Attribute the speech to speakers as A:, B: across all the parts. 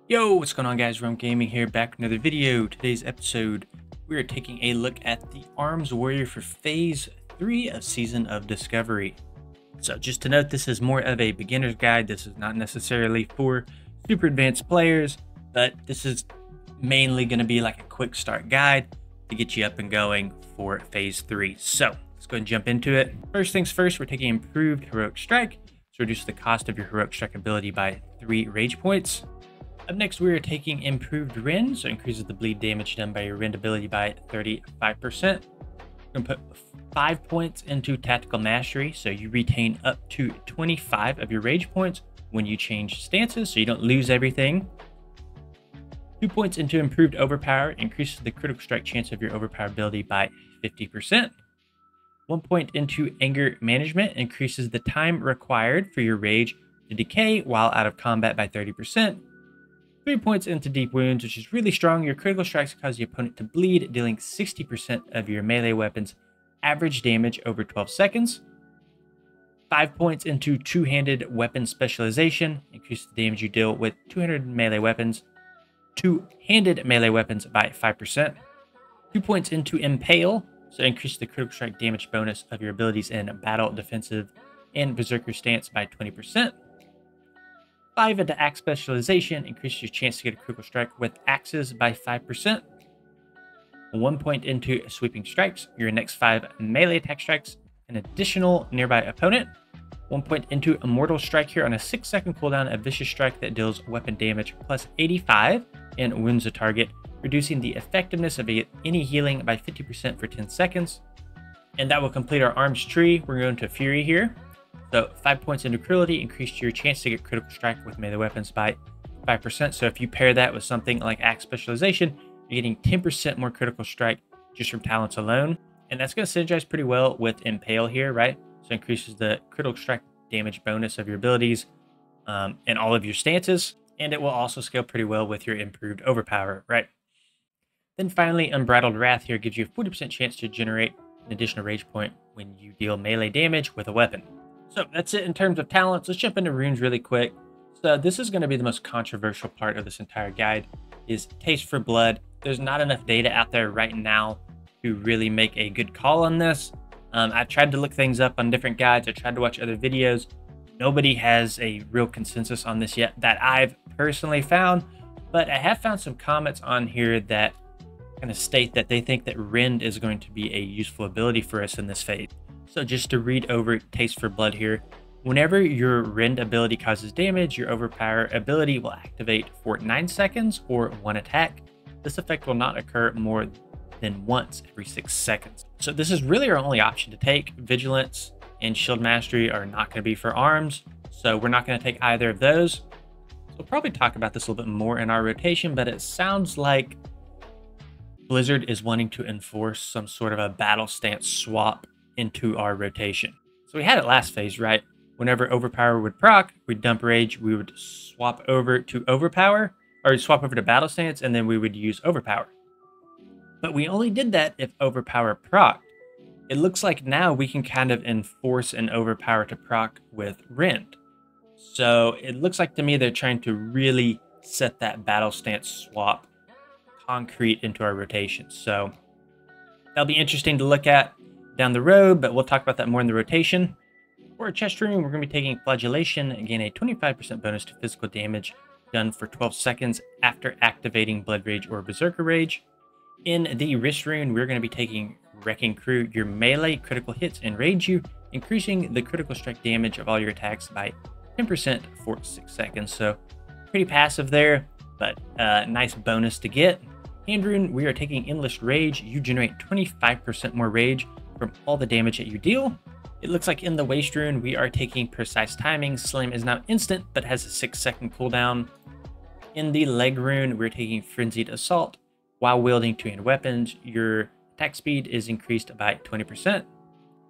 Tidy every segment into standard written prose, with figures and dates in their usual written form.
A: Yo, what's going on guys? Rum Gaming here, back with another video. Today's episode, we are taking a look at the Arms Warrior for Phase 3 of Season of Discovery. So just to note, this is more of a beginner's guide. This is not necessarily for super advanced players, but this is mainly going to be like a quick start guide to get you up and going for Phase 3. So let's go ahead and jump into it. First things first, we're taking Improved Heroic Strike to reduce the cost of your Heroic Strike ability by 3 rage points. Up next, we are taking Improved Rend, so it increases the bleed damage done by your Rend ability by 35%. We're going to put 5 points into Tactical Mastery, so you retain up to 25 of your rage points when you change stances, so you don't lose everything. 2 points into Improved Overpower, increases the critical strike chance of your overpower ability by 50%. 1 point into Anger Management, increases the time required for your rage to decay while out of combat by 30%. 3 points into Deep Wounds, which is really strong. Your critical strikes cause the opponent to bleed, dealing 60% of your melee weapon's average damage over 12 seconds. 5 points into Two-Handed Weapon Specialization, increases the damage you deal with two-handed melee weapons by 5%. 2 points into Impale, so increase the critical strike damage bonus of your abilities in Battle, Defensive, and Berserker stance by 20%. 5 into Axe Specialization, increases your chance to get a critical strike with axes by 5%. 1 point into Sweeping Strikes, your next 5 melee attack strikes an additional nearby opponent. 1 point into Immortal Strike here on a 6-second cooldown, a vicious strike that deals weapon damage plus 85 and wounds a target, reducing the effectiveness of any healing by 50% for 10 seconds. And that will complete our arms tree. We're going to Fury here. So 5 points into Cruelty, increase your chance to get critical strike with melee weapons by 5%. So if you pair that with something like Axe Specialization, you're getting 10% more critical strike just from talents alone. And that's going to synergize pretty well with Impale here, right? So increases the critical strike damage bonus of your abilities and all of your stances. And it will also scale pretty well with your Improved Overpower, right? Then finally, Unbridled Wrath here gives you a 40% chance to generate an additional rage point when you deal melee damage with a weapon. So that's it in terms of talents. Let's jump into runes really quick. So this is going to be the most controversial part of this entire guide, is Taste for Blood. There's not enough data out there right now to really make a good call on this. I've tried to look things up on different guides. I tried to watch other videos. Nobody has a real consensus on this yet that I've personally found, but I have found some comments on here that kind of state that they think that Rend is going to be a useful ability for us in this phase. So just to read over Taste for Blood here, whenever your Rend ability causes damage, your Overpower ability will activate for 9 seconds or 1 attack. This effect will not occur more than once every 6 seconds. So this is really our only option to take. Vigilance and Shield Mastery are not going to be for arms, so we're not going to take either of those. So we'll probably talk about this a little bit more in our rotation, but it sounds like Blizzard is wanting to enforce some sort of a battle stance swap into our rotation. So we had it last phase, right? Whenever Overpower would proc, we'd dump Rage, we would swap over to Overpower, or swap over to Battle Stance, and then we would use Overpower. But we only did that if Overpower proc. It looks like now we can kind of enforce an Overpower to proc with Rend. So it looks like to me they're trying to really set that Battle Stance swap concrete into our rotation. So that'll be interesting to look at down the road, but we'll talk about that more in the rotation. For a chest rune, we're going to be taking Flagellation and gain a 25% bonus to physical damage done for 12 seconds after activating Blood Rage or Berserker Rage. In the wrist rune, we're going to be taking Wrecking Crew. Your melee critical hits enrage you, increasing the critical strike damage of all your attacks by 10% for 6 seconds. So pretty passive there, but nice bonus to get. Hand rune, we are taking Endless Rage. You generate 25% more rage from all the damage that you deal. It looks like in the waist rune, we are taking Precise Timing. Slam is now instant, but has a 6-second cooldown. In the leg rune, we're taking Frenzied Assault. While wielding two-handed weapons, your attack speed is increased by 20%.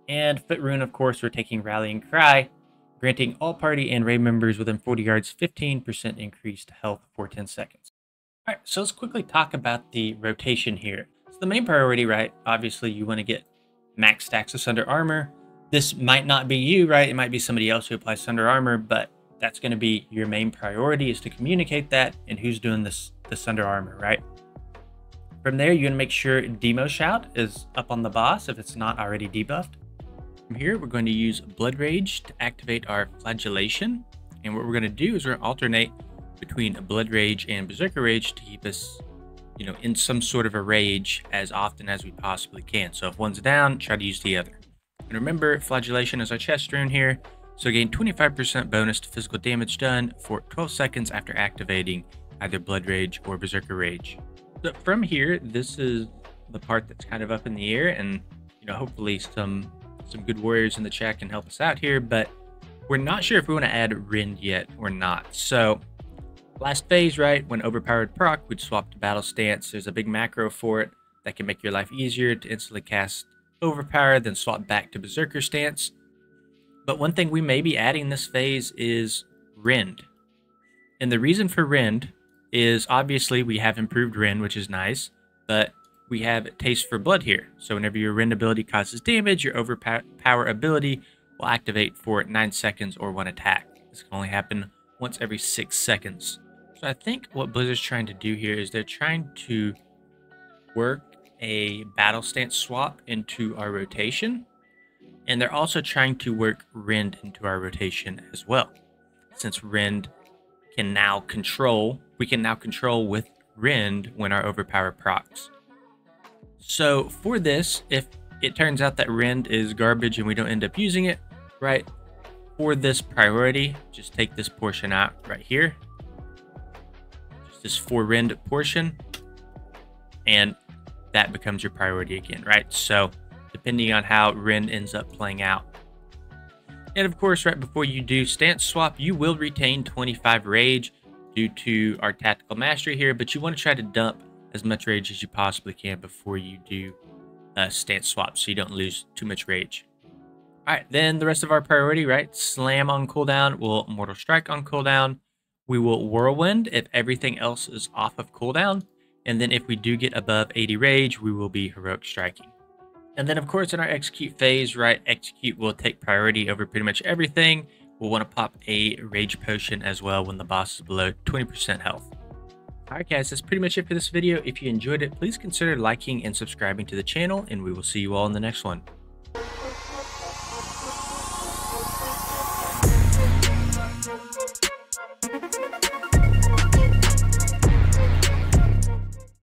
A: And foot rune, of course, we're taking Rallying Cry, granting all party and raid members within 40 yards 15% increased health for 10 seconds. All right, so let's quickly talk about the rotation here. So the main priority, right, obviously you want to get max stacks of Sunder Armor. This might not be you, right? It might be somebody else who applies Thunder Armor, but that's going to be your main priority, is to communicate that and who's doing this Thunder Armor, right? From there, you're going to make sure Demo Shout is up on the boss if it's not already debuffed. From here, we're going to use Blood Rage to activate our Flagellation. And what we're going to do is we're going to alternate between Blood Rage and Berserker Rage to keep us, you know, in some sort of a rage as often as we possibly can. So if one's down, try to use the other. And remember, Flagellation is our chest rune here. So gain 25% bonus to physical damage done for 12 seconds after activating either Blood Rage or Berserker Rage. So from here, this is the part that's kind of up in the air, and you know, hopefully some good warriors in the chat can help us out here, but we're not sure if we want to add Rend yet or not. So last phase, right, when overpowered proc, we'd swap to Battle Stance. There's a big macro for it that can make your life easier to instantly cast Overpower, then swap back to Berserker Stance. But one thing we may be adding this phase is Rend. And the reason for Rend is obviously we have improved Rend, which is nice, but we have Taste for Blood here. So whenever your Rend ability causes damage, your Overpower ability will activate for 9 seconds or 1 attack. This can only happen once every 6 seconds. So I think what Blizzard's trying to do here is they're trying to work a Battle Stance swap into our rotation. And they're also trying to work Rend into our rotation as well. Since Rend can now control, we can now control with Rend when our Overpower procs. So for this, if it turns out that Rend is garbage and we don't end up using it, right, for this priority, just take this portion out right here. Just this for Rend portion. And that becomes your priority again, right? So depending on how Rend ends up playing out. And of course, right before you do stance swap, you will retain 25 rage due to our tactical mastery here, but you want to try to dump as much rage as you possibly can before you do stance swap, so you don't lose too much rage. All right, then the rest of our priority, right? Slam on cooldown, we'll Mortal Strike on cooldown. We will Whirlwind if everything else is off of cooldown. And then if we do get above 80 rage, we will be Heroic Striking. And then, of course, in our Execute phase, right, Execute will take priority over pretty much everything. We'll want to pop a Rage Potion as well when the boss is below 20% health. Alright guys, that's pretty much it for this video. If you enjoyed it, please consider liking and subscribing to the channel, and we will see you all in the next one.